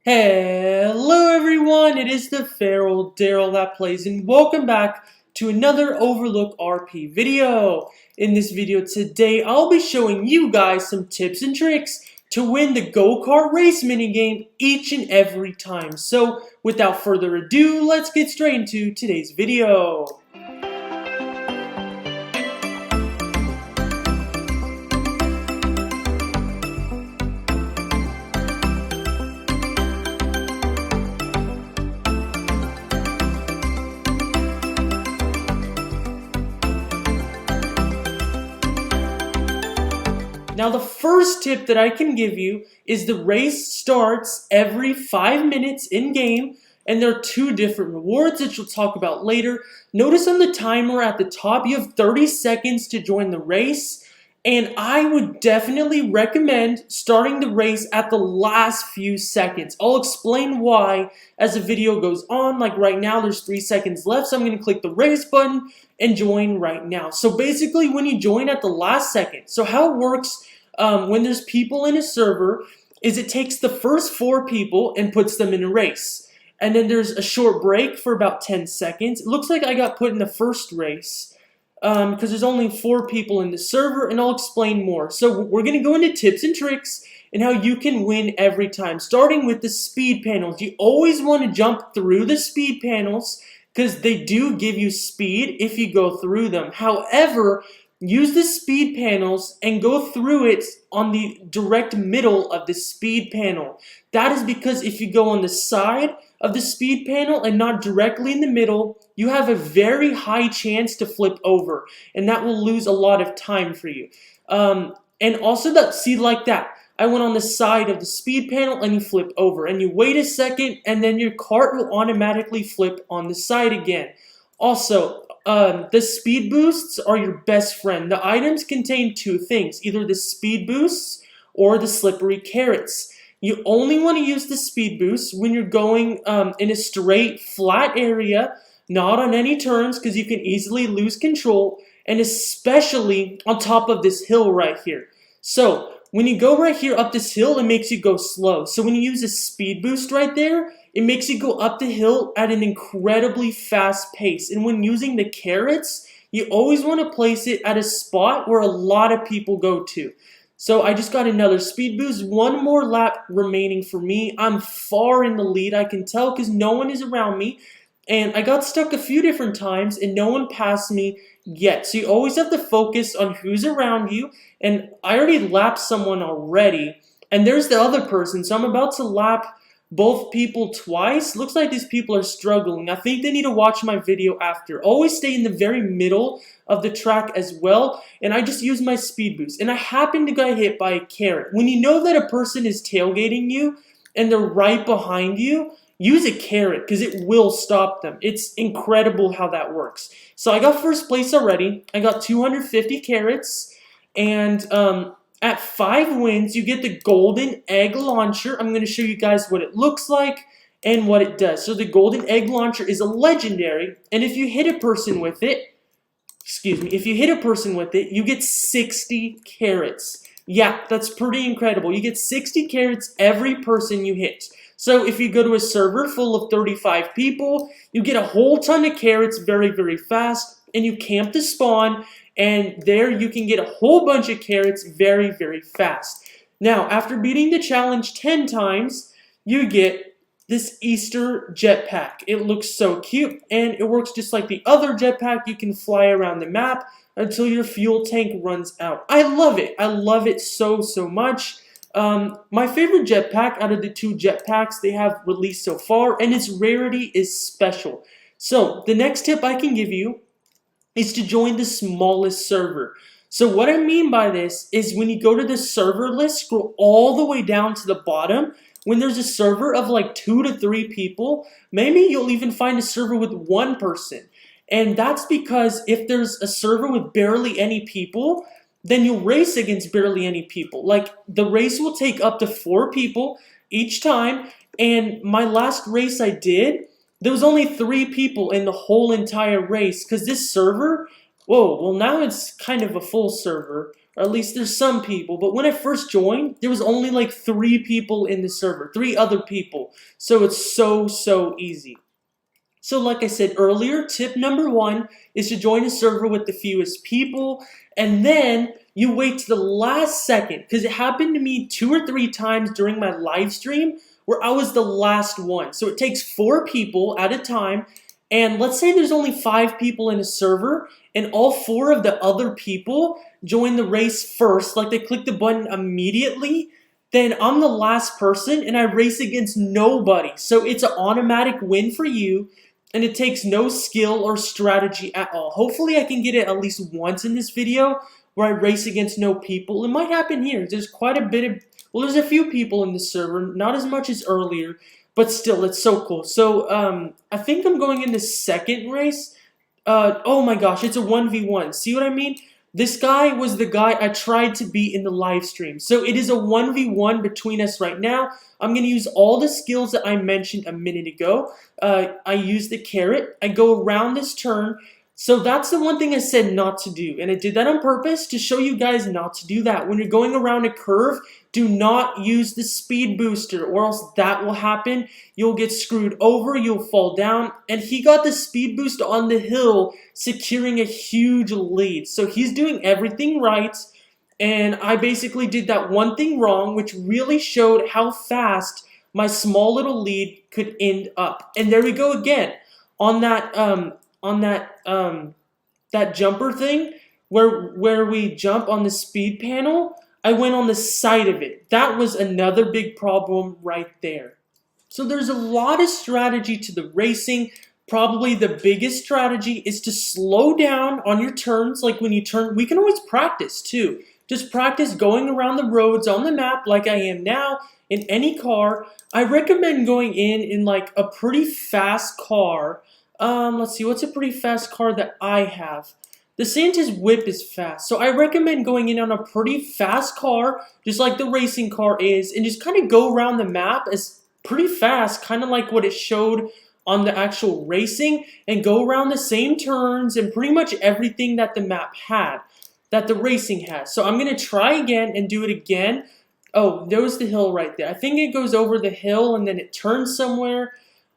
Hello everyone, it is the Feral Daryl that plays and welcome back to another Overlook RP video. In this video today, I'll be showing you guys some tips and tricks to win the go-kart race minigame each and every time. So without further ado, let's get straight into today's video. Now the first tip that I can give you is the race starts every 5 minutes in game, and there are two different rewards that you'll talk about later. Notice on the timer at the top you have 30 seconds to join the race, and I would definitely recommend starting the race at the last few seconds. I'll explain why as the video goes on. Like right now there's 3 seconds left, so I'm going to click the race button and join right now. So basically when you join at the last second, so how it works when there's people in a server is it takes the first 4 people and puts them in a race. And then there's a short break for about 10 seconds. It looks like I got put in the first race because there's only 4 people in the server, and I'll explain more. So we're going to go into tips and tricks and how you can win every time, starting with the speed panels. You always want to jump through the speed panels because they do give you speed if you go through them. However, use the speed panels and go through it on the direct middle of the speed panel. That is because if you go on the side of the speed panel and not directly in the middle, you have a very high chance to flip over, and that will lose a lot of time for you. And also see like that. I went on the side of the speed panel and you flip over, and you wait a second and then your cart will automatically flip on the side again. Also, the speed boosts are your best friend. The items contain 2 things, either the speed boosts or the slippery carrots. You only want to use the speed boosts when you're going in a straight, flat area, not on any turns because you can easily lose control, and especially on top of this hill right here. So, when you go right here up this hill, it makes you go slow. So when you use a speed boost right there, it makes you go up the hill at an incredibly fast pace. And when using the carrots, you always want to place it at a spot where a lot of people go to. So I just got another speed boost. 1 more lap remaining for me. I'm far in the lead, I can tell, because no one is around me. And I got stuck a few different times and no one passed me yet. So you always have to focus on who's around you. And I already lapped someone already. And there's the other person. So I'm about to lap both people twice. Looks like these people are struggling. I think they need to watch my video after. Always stay in the very middle of the track as well. And I just use my speed boost. And I happened to get hit by a carrot. When you know that a person is tailgating you and they're right behind you, use a carrot because it will stop them. It's incredible how that works. So I got first place already. I got 250 carrots. And at 5 wins, you get the golden egg launcher. I'm going to show you guys what it looks like and what it does. So the golden egg launcher is a legendary. And if you hit a person with it, you get 60 carrots. Yeah, that's pretty incredible. You get 60 carrots every person you hit. So if you go to a server full of 35 people, you get a whole ton of carrots very, very fast, and you camp the spawn, and there you can get a whole bunch of carrots very, very fast. Now, after beating the challenge 10 times, you get this Easter jetpack. It looks so cute, and it works just like the other jetpack. You can fly around the map until your fuel tank runs out. I love it. I love it so, so much. My favorite jetpack out of the 2 jetpacks they have released so far, and its rarity is special. So, the next tip I can give you is to join the smallest server. So what I mean by this is when you go to the server list, scroll all the way down to the bottom. When there's a server of like 2 to 3 people, maybe you'll even find a server with 1 person. And that's because if there's a server with barely any people, then you'll race against barely any people. Like the race will take up to 4 people each time. And my last race I did, there was only 3 people in the whole entire race because this server, whoa, well now it's kind of a full server. Or at least there's some people. But when I first joined, there was only like 3 people in the server, 3 other people. So it's so easy. So like I said earlier, tip number 1 is to join a server with the fewest people, and then you wait to the last second, because it happened to me 2 or 3 times during my live stream where I was the last one. So it takes 4 people at a time, and let's say there's only 5 people in a server, and all 4 of the other people join the race first, like they click the button immediately, then I'm the last person and I race against nobody. So it's an automatic win for you, and it takes no skill or strategy at all. Hopefully I can get it at least once in this video where I race against no people. It might happen here. There's quite a bit of, well, there's a few people in the server, not as much as earlier, but still, it's so cool. So I think I'm going in the second race. Oh my gosh, it's a 1v1. See what I mean? This guy was the guy I tried to beat in the live stream. So it is a 1v1 between us right now. I'm going to use all the skills that I mentioned a minute ago. I use the carrot. I go around this turn. So that's the one thing I said not to do. And I did that on purpose to show you guys not to do that. When you're going around a curve, do not use the speed booster, or else that will happen. You'll get screwed over, you'll fall down. And he got the speed boost on the hill, securing a huge lead. So he's doing everything right. And I basically did that one thing wrong, which really showed how fast my small little lead could end up. And there we go again. On that jumper thing where we jump on the speed panel, I went on the side of it. That was another big problem right there. So there's a lot of strategy to the racing. Probably the biggest strategy is to slow down on your turns. Like when you turn, we can always practice too. Just practice going around the roads on the map like I am now in any car. I recommend going in like a pretty fast car. Let's see, what's a pretty fast car that I have? The Santa's whip is fast, so I recommend going in on a pretty fast car, just like the racing car is, and just kind of go around the map as pretty fast, kind of like what it showed on the actual racing, and go around the same turns and pretty much everything that the map had, that the racing has. So I'm going to try again and do it again. Oh, there was the hill right there. I think it goes over the hill and then it turns somewhere.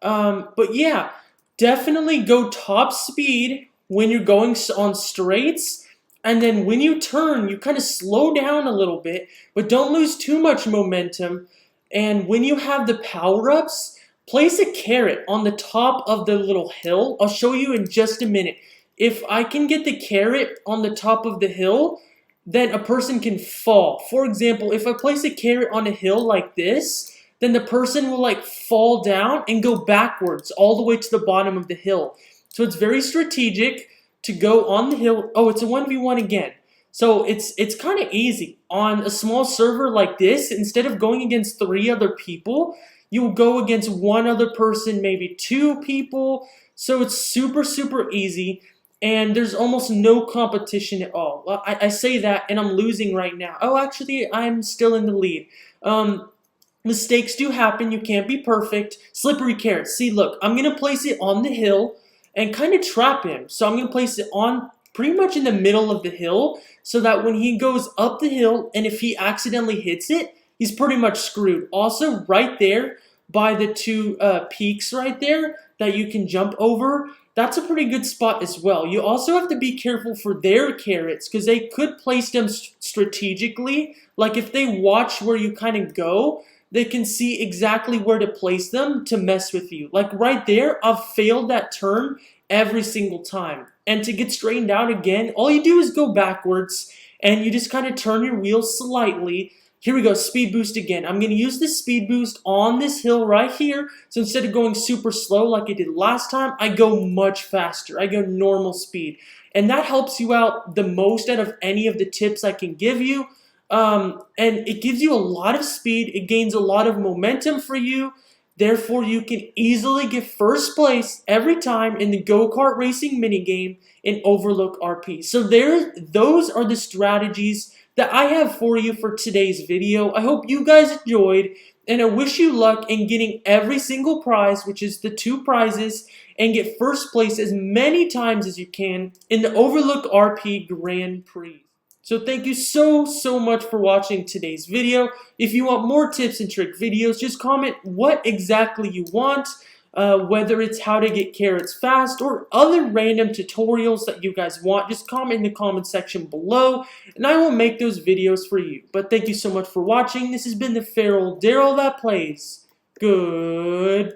But yeah, definitely go top speed when you're going on straights, and then when you turn, you kind of slow down a little bit, but don't lose too much momentum. And when you have the power-ups, place a carrot on the top of the little hill. I'll show you in just a minute. If I can get the carrot on the top of the hill, then a person can fall. For example, if I place a carrot on a hill like this, then the person will like fall down and go backwards all the way to the bottom of the hill. So it's very strategic to go on the hill. Oh, it's a 1v1 again. So it's kind of easy. On a small server like this, instead of going against 3 other people, you will go against 1 other person, maybe 2 people. So it's super easy, and there's almost no competition at all. Well, I say that, and I'm losing right now. Oh, actually, I'm still in the lead. Mistakes do happen. You can't be perfect. Slippery carrot. See, look, I'm going to place it on the hill and kind of trap him. So I'm going to place it on pretty much in the middle of the hill so that when he goes up the hill and if he accidentally hits it, he's pretty much screwed. Also, right there by the 2 peaks right there that you can jump over, that's a pretty good spot as well. You also have to be careful for their carrots because they could place them strategically. Like if they watch where you kind of go, they can see exactly where to place them to mess with you. Like right there, I've failed that turn every single time. And to get straightened out again, all you do is go backwards and you just kind of turn your wheels slightly. Here we go, speed boost again. I'm going to use the speed boost on this hill right here. So instead of going super slow like I did last time, I go much faster. I go normal speed. And that helps you out the most out of any of the tips I can give you. And it gives you a lot of speed. It gains a lot of momentum for you. Therefore, you can easily get first place every time in the go-kart racing minigame in Overlook RP. So those are the strategies that I have for you for today's video. I hope you guys enjoyed, and I wish you luck in getting every single prize, which is the 2 prizes, and get first place as many times as you can in the Overlook RP Grand Prix. So thank you so much for watching today's video. If you want more tips and trick videos, just comment what exactly you want, whether it's how to get carrots fast or other random tutorials that you guys want. Just comment in the comment section below, and I will make those videos for you. But thank you so much for watching. This has been the Feral Darrell that plays. Goodbye.